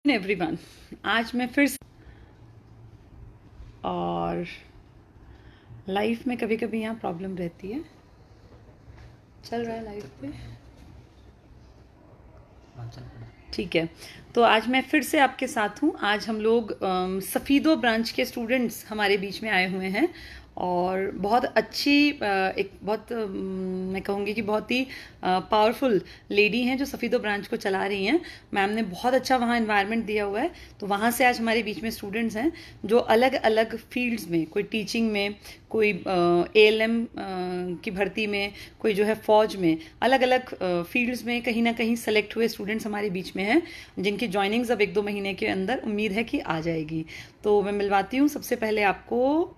Everyone, आज मैं फिर से और लाइफ में कभी कभी यहाँ प्रॉब्लम रहती है। चल रहा है लाइफ पे, ठीक है। तो आज मैं फिर से आपके साथ हूँ। आज हम लोग सफ़ीदो ब्रांच के स्टूडेंट्स हमारे बीच में आए हुए हैं और बहुत अच्छी एक बहुत मैं कहूँगी कि बहुत ही पावरफुल लेडी हैं जो सफ़ीदो ब्रांच को चला रही हैं। मैम ने बहुत अच्छा वहाँ एनवायरनमेंट दिया हुआ है, तो वहाँ से आज हमारे बीच में स्टूडेंट्स हैं जो अलग अलग फील्ड्स में, कोई टीचिंग में, कोई एएलएम की भर्ती में, कोई जो है फौज में, अलग अलग फील्ड्स में कहीं ना कहीं सेलेक्ट हुए स्टूडेंट्स हमारे बीच में हैं जिनकी ज्वाइनिंग्स अब 1-2 महीने के अंदर उम्मीद है कि आ जाएगी। तो मैं मिलवाती हूँ। सबसे पहले आपको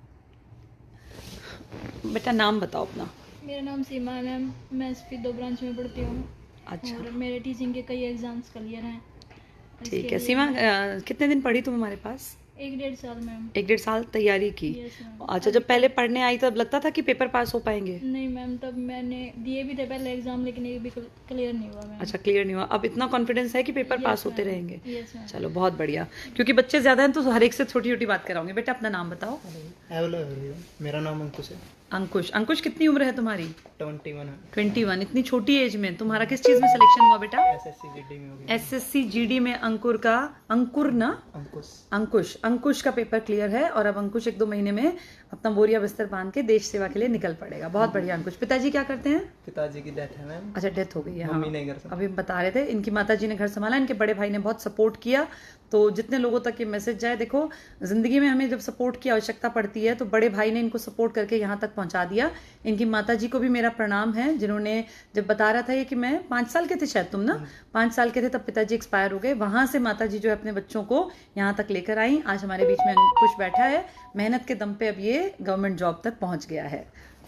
बेटा नाम बताओ अपना। मेरा नाम सीमा है मैम, मैं सफ़ीदो ब्रांच में पढ़ती हूँ। अच्छा, और मेरे टीचिंग के कई एग्जाम्स क्लियर हैं। ठीक है। सीमा, कितने दिन पढ़ी तुम हमारे पास? 1-1.5 साल मैम। 1-1.5 साल तैयारी की? Yes ma'am. अच्छा, जब पहले पढ़ने आई तब लगता था कि पेपर पास हो पाएंगे? नहीं मैम, तब मैंने दिए भी थे पहले एग्जाम, लेकिन एक भी क्लियर नहीं हुआ मैम। अच्छा, क्लियर नहीं हुआ। अब इतना कॉन्फिडेंस है कि पेपर Yes, पास होते ma'am. रहेंगे? Yes, ma'am. चलो, बहुत बढ़िया। क्योंकि बच्चे ज्यादा हैं तो हर एक से छोटी छोटी बात कराऊंगी। बेटा अपना नाम बताओ। हेलो एवरीवन, मेरा नाम अंकुश है। अंकुश। अंकुश, कितनी उम्र है तुम्हारी? 21 है। 21। इतनी छोटी एज में तुम्हारा किस चीज में सिलेक्शन हुआ बेटा? एसएससी जीडी में हो गया। एसएससी जीडी में अंकुर ना? अंकुश का पेपर क्लियर है और अब अंकुश 1-2 महीने में अपना बोरिया बिस्तर बांध के देश सेवा के लिए निकल पड़ेगा। बहुत बढ़िया अंकुश। पिताजी क्या करते हैं? पिताजी की डेथ है मैम। अच्छा, डेथ हो गई है। मम्मी ने घर संभाला। अभी बता रहे थे इनकी माताजी ने घर संभाला, इनके बड़े भाई ने बहुत सपोर्ट किया। तो जितने लोगों तक ये मैसेज जाए, देखो जिंदगी में हमें जब सपोर्ट की आवश्यकता पड़ती है तो बड़े भाई ने इनको सपोर्ट करके यहाँ तक पहुंचा दिया। इनकी माताजी को भी मेरा प्रणाम है, जिन्होंने जब बता रहा था ये कि मैं 5 साल के थे शायद, तुम ना 5 साल के थे तब पिताजी एक्सपायर हो गए। वहां से माताजी जो है अपने बच्चों को यहाँ तक लेकर आई। आज हमारे बीच में अंकुश बैठा है, मेहनत के दम पे अब ये गवर्नमेंट जॉब तक पहुंच गया है।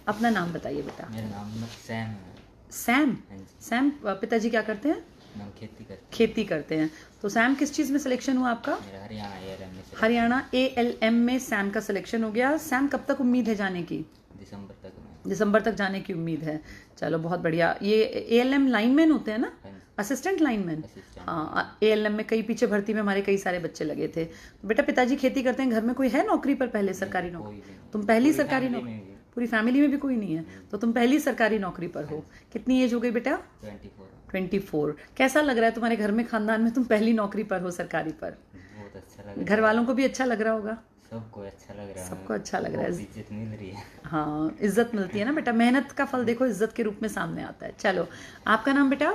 अपना नाम बताइए बेटा। मेरा नाम सैम है। सैम? हाँ जी। सैम, पिताजी क्या करते हैं? नाम खेती खेती करते हैं। तो सैम, किस चीज में सिलेक्शन हुआ आपका? मेरा हरियाणा एएलएम में से हरियाणा एएलएम में सैम का सिलेक्शन हो गया। सैम, कब तक उम्मीद है जाने की? दिसंबर तक में। दिसंबर तक जाने की उम्मीद है। चलो, बहुत बढ़िया। ये एएलएम लाइनमैन होते हैं ना? हाँ जी। Assistant lineman. असिस्टेंट। हाँ, एएलएम में कई पीछे भर्ती में हमारे कई सारे बच्चे लगे थे। तो बेटा पिताजी खेती करते हैं, घर में कोई है नौकरी पर पहले? सरकारी कोई नौकरी? भी नहीं। तुम पहली पूरी सरकारी family नौकरी? में भी। पूरी फैमिली में भी कोई नहीं है, तो तुम पहली सरकारी नौकरी पर हो। कितनी एज हो गई बेटा? 24। 24। कैसा लग रहा है तुम्हारे घर में, खानदान में तुम पहली नौकरी पर हो, सरकारी पर? बहुत अच्छा लग रहा है। घर वालों को भी अच्छा लग रहा होगा? सबको अच्छा लग रहा है। सबको अच्छा लग रहा है। बहुत इज्जत मिल रही है। हाँ, इज्जत मिलती है ना बेटा। मेहनत का फल देखो इज्जत के रूप में सामने आता है। चलो, आपका नाम बेटा?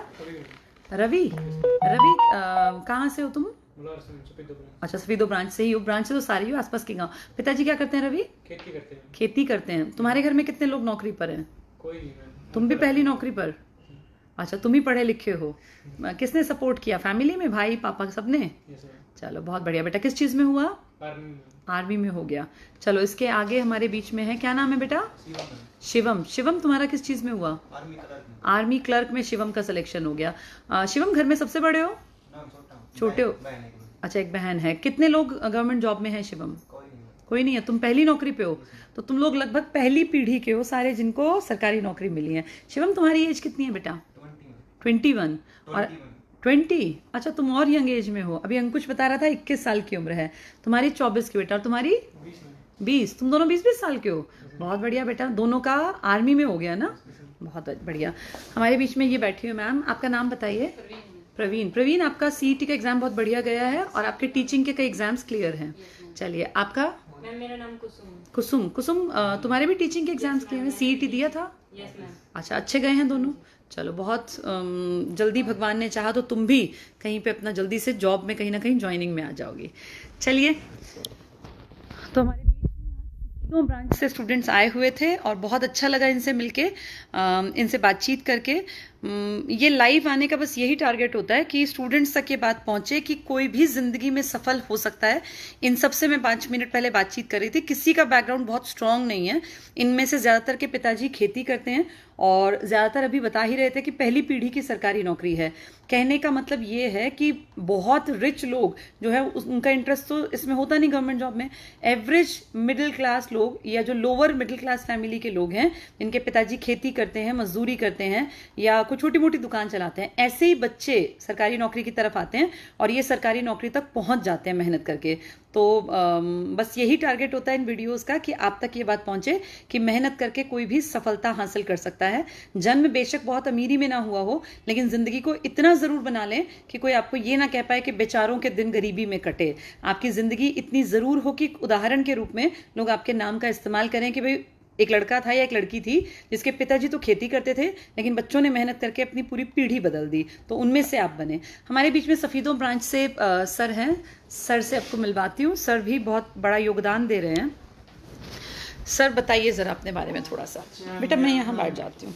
रवि। रवि, कहाँ से हो तुम? अच्छा, सफ़ीदो ब्रांच से ही हो। ब्रांच से तो सारी हो, आसपास के गांव। पिताजी क्या करते हैं रवि? खेती करते हैं। तुम्हारे घर में कितने लोग नौकरी पर हैं? कोई नहीं मैम। तुम भी पहली नौकरी पर? अच्छा, तुम ही पढ़े लिखे हो। किसने सपोर्ट किया फैमिली में? भाई पापा सबने? चलो, बहुत बढ़िया बेटा। किस चीज में हुआ? आर्मी में हो गया। चलो, इसके आगे हमारे बीच में है, क्या नाम है बेटा? शिवम। शिवम, तुम्हारा किस चीज में हुआ? आर्मी क्लर्क में शिवम का सिलेक्शन हो गया। शिवम, घर में सबसे बड़े हो? छोटे हो? अच्छा, एक बहन है। कितने लोग गवर्नमेंट जॉब में है शिवम? कोई नहीं है। तुम पहली नौकरी पे हो, तो तुम लोग लगभग पहली पीढ़ी के हो सारे जिनको सरकारी नौकरी मिली है। शिवम, तुम्हारी एज कितनी है बेटा? 21। और 20? अच्छा, तुम और यंग एज में हो। अभी अंकुश बता रहा था 21 साल की उम्र है। तुम्हारी 24 की बेटा। और तुम्हारी 20। तुम दोनों 20-20 साल के हो। बहुत बढ़िया बेटा। दोनों का आर्मी में हो गया ना? बहुत बढ़िया। हमारे बीच में ये बैठी हुई मैम, आपका नाम बताइए। प्रवीण। प्रवीण, आपका सीईटी का एग्जाम बहुत बढ़िया गया है और आपके टीचिंग के कई एग्जाम्स क्लियर हैं। चलिए, आपका? मेरा नाम कुसुम। कुसुम, तुम्हारे भी टीचिंग के एग्जाम्स क्लियर हैं? सीईटी दिया था? Yes ma'am. अच्छा, अच्छे गए हैं दोनों? चलो, बहुत जल्दी भगवान ने चाहा तो तुम भी कहीं पे अपना जल्दी से जॉब में कहीं ना कहीं ज्वाइनिंग में आ जाओगी। चलिए, तो हमारे दो ब्रांच से स्टूडेंट्स आए हुए थे और बहुत अच्छा लगा इनसे मिलके, इनसे बातचीत करके। ये लाइव आने का बस यही टारगेट होता है कि स्टूडेंट्स तक ये बात पहुंचे कि कोई भी जिंदगी में सफल हो सकता है। इन सबसे मैं 5 मिनट पहले बातचीत कर रही थी। किसी का बैकग्राउंड बहुत स्ट्रांग नहीं है। इनमें से ज्यादातर के पिताजी खेती करते हैं और ज्यादातर अभी बता ही रहे थे कि पहली पीढ़ी की सरकारी नौकरी है। कहने का मतलब ये है कि बहुत रिच लोग जो है उनका इंटरेस्ट तो इसमें होता नहीं गवर्नमेंट जॉब में। एवरेज मिडिल क्लास लोग या जो लोअर मिडिल क्लास फैमिली के लोग हैं, जिनके पिताजी खेती करते हैं, मजदूरी करते हैं या कोई छोटी मोटी दुकान चलाते हैं, ऐसे ही बच्चे सरकारी नौकरी की तरफ आते हैं और ये सरकारी नौकरी तक पहुंच जाते हैं मेहनत करके। तो बस यही टारगेट होता है इन वीडियोस का कि आप तक ये बात पहुंचे कि मेहनत करके कोई भी सफलता हासिल कर सकता है। जन्म बेशक बहुत अमीरी में ना हुआ हो, लेकिन जिंदगी को इतना जरूर बना लें कि कोई आपको ये ना कह पाए कि बेचारों के दिन गरीबी में कटे। आपकी जिंदगी इतनी जरूर हो कि उदाहरण के रूप में लोग आपके नाम का इस्तेमाल करें कि भाई एक लड़का था या एक लड़की थी जिसके पिताजी तो खेती करते थे, लेकिन बच्चों ने मेहनत करके अपनी पूरी पीढ़ी बदल दी, तो उनमें से आप बने। हमारे बीच में सफीदों ब्रांच से सर हैं, सर से आपको मिलवाती हूँ। सर भी बहुत बड़ा योगदान दे रहे हैं। सर बताइए जरा अपने बारे में थोड़ा सा। बेटा मैं यहाँ बैठ जाती हूँ,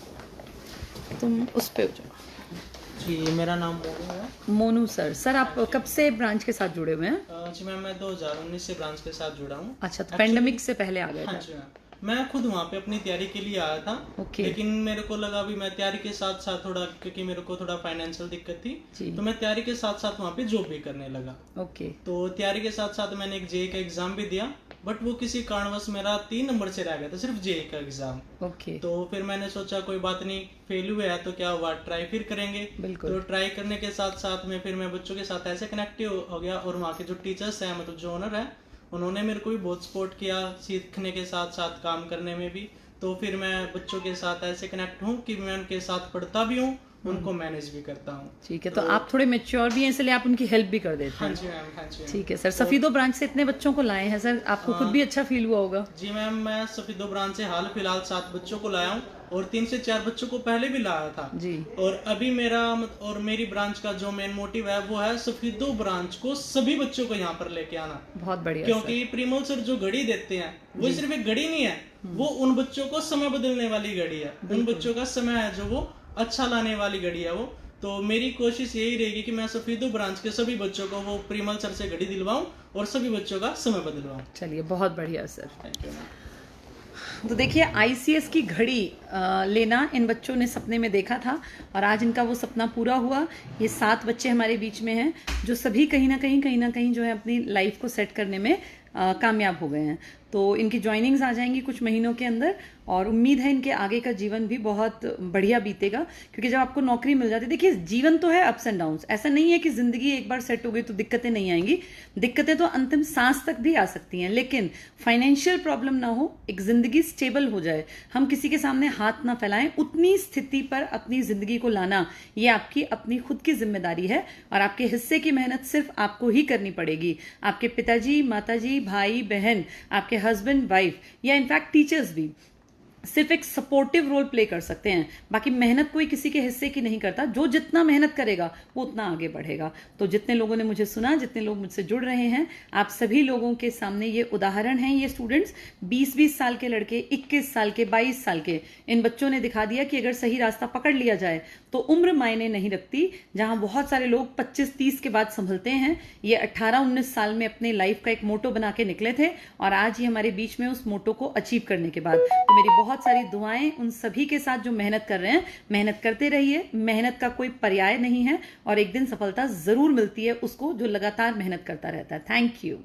तुम उस पे हो जाओ। जी मेरा नाम मोनू है। मोनू सर। सर आप कब से ब्रांच के साथ जुड़े हुए हैं? जी मैम मैं 2019 से ब्रांच के साथ जुड़ा हूँ। अच्छा, तो पेंडेमिक से पहले आ गए हाँ थे? जी मैम, मैं खुद वहाँ पे अपनी तैयारी के लिए आया था। ओके। लेकिन मेरे को लगा भी मैं तैयारी के साथ साथ थोड़ा, क्योंकि मेरे को थोड़ा फाइनेंशियल दिक्कत थी, जी। तो मैं तैयारी के साथ साथ वहाँ पे जॉब भी करने लगा। ओके। तो तैयारी के साथ साथ मैंने एक जेई का एग्जाम भी दिया, बट वो किसी कारणवश मेरा 3 नंबर से रह गया था, सिर्फ जेई का एग्जाम। ओके। तो फिर मैंने सोचा कोई बात नहीं, फेल हुआ है तो क्या हुआ, ट्राई फिर करेंगे। बिल्कुल। तो ट्राई करने के साथ साथ में फिर मैं बच्चों के साथ ऐसे कनेक्टिव हो गया, और वहाँ के जो टीचर्स हैं, मतलब जो ओनर है, उन्होंने मेरे को भी बहुत सपोर्ट किया सीखने के साथ साथ काम करने में भी। तो फिर मैं बच्चों के साथ ऐसे कनेक्ट हूँ कि मैं उनके साथ पढ़ता भी हूँ, उनको मैनेज भी करता हूँ। ठीक है, तो आप थोड़े मैच्योर भी हैं, इसलिए आप उनकी हेल्प भी कर देते हाँ हैं। जी मैम, हाँ जी मैम। ठीक है सर। सफीदो ब्रांच से इतने बच्चों को लाए हैं सर, आपको खुद भी अच्छा फील हुआ होगा। जी मैम, मैं सफीदो ब्रांच से हाल फिलहाल 7 बच्चों को लाया हूँ, और 3 से 4 बच्चों को पहले भी लाया था जी। और अभी मेरा और मेरी ब्रांच का जो मेन मोटिव है वो है सफीदो ब्रांच को सभी बच्चों को यहाँ पर लेके आना। बहुत बढ़िया। क्योंकि प्रिमोल सर जो घड़ी देते हैं वो सिर्फ एक घड़ी नहीं है, वो उन बच्चों को समय बदलने वाली घड़ी है, उन बच्चों का समय है जो वो अच्छा लाने वाली घड़ी है वो। तो मेरी कोशिश यही रहेगी कि मैं सफीदो ब्रांच के सभी बच्चों को वो प्रिमल सर से घड़ी दिलवाऊं और सभी बच्चों का समय बदलवाऊं। चलिए बहुत बढ़िया सर। Thank you ma'am. तो देखिए आईसीएस की घड़ी लेना इन बच्चों ने सपने में देखा था और आज इनका वो सपना पूरा हुआ। ये 7 बच्चे हमारे बीच में हैं जो सभी कहीं ना कहीं जो है अपनी लाइफ को सेट करने में कामयाब हो गए हैं। तो इनकी ज्वाइनिंग्स आ जाएंगी कुछ महीनों के अंदर और उम्मीद है इनके आगे का जीवन भी बहुत बढ़िया बीतेगा, क्योंकि जब आपको नौकरी मिल जाती है, देखिए जीवन तो है अप्स एंड डाउन्स, ऐसा नहीं है कि जिंदगी एक बार सेट हो गई तो दिक्कतें नहीं आएंगी। दिक्कतें तो अंतिम सांस तक भी आ सकती हैं, लेकिन फाइनेंशियल प्रॉब्लम ना हो, एक जिंदगी स्टेबल हो जाए, हम किसी के सामने हाथ ना फैलाएं, उतनी स्थिति पर अपनी जिंदगी को लाना ये आपकी अपनी खुद की जिम्मेदारी है और आपके हिस्से की मेहनत सिर्फ आपको ही करनी पड़ेगी। आपके पिताजी, माताजी, भाई बहन, आपके हस्बैंड वाइफ या इनफैक्ट टीचर्स भी सिर्फ एक सपोर्टिव रोल प्ले कर सकते हैं। बाकी मेहनत कोई किसी के हिस्से की नहीं करता, जो जितना मेहनत करेगा वो उतना आगे बढ़ेगा। तो जितने लोगों ने मुझे सुना, जितने लोग मुझसे जुड़ रहे हैं, आप सभी लोगों के सामने ये उदाहरण हैं। ये स्टूडेंट्स 20-20 साल के लड़के, 21 साल के, 22 साल के, इन बच्चों ने दिखा दिया कि अगर सही रास्ता पकड़ लिया जाए तो उम्र मायने नहीं रखती। जहां बहुत सारे लोग 25-30 के बाद संभलते हैं, ये 18-19 साल में अपने लाइफ का एक मोटो बना के निकले थे और आज ये हमारे बीच में उस मोटो को अचीव करने के बाद। तो मेरी बहुत सारी दुआएं उन सभी के साथ जो मेहनत कर रहे हैं। मेहनत करते रहिए, मेहनत का कोई पर्याय नहीं है और एक दिन सफलता जरूर मिलती है उसको जो लगातार मेहनत करता रहता है। Thank you.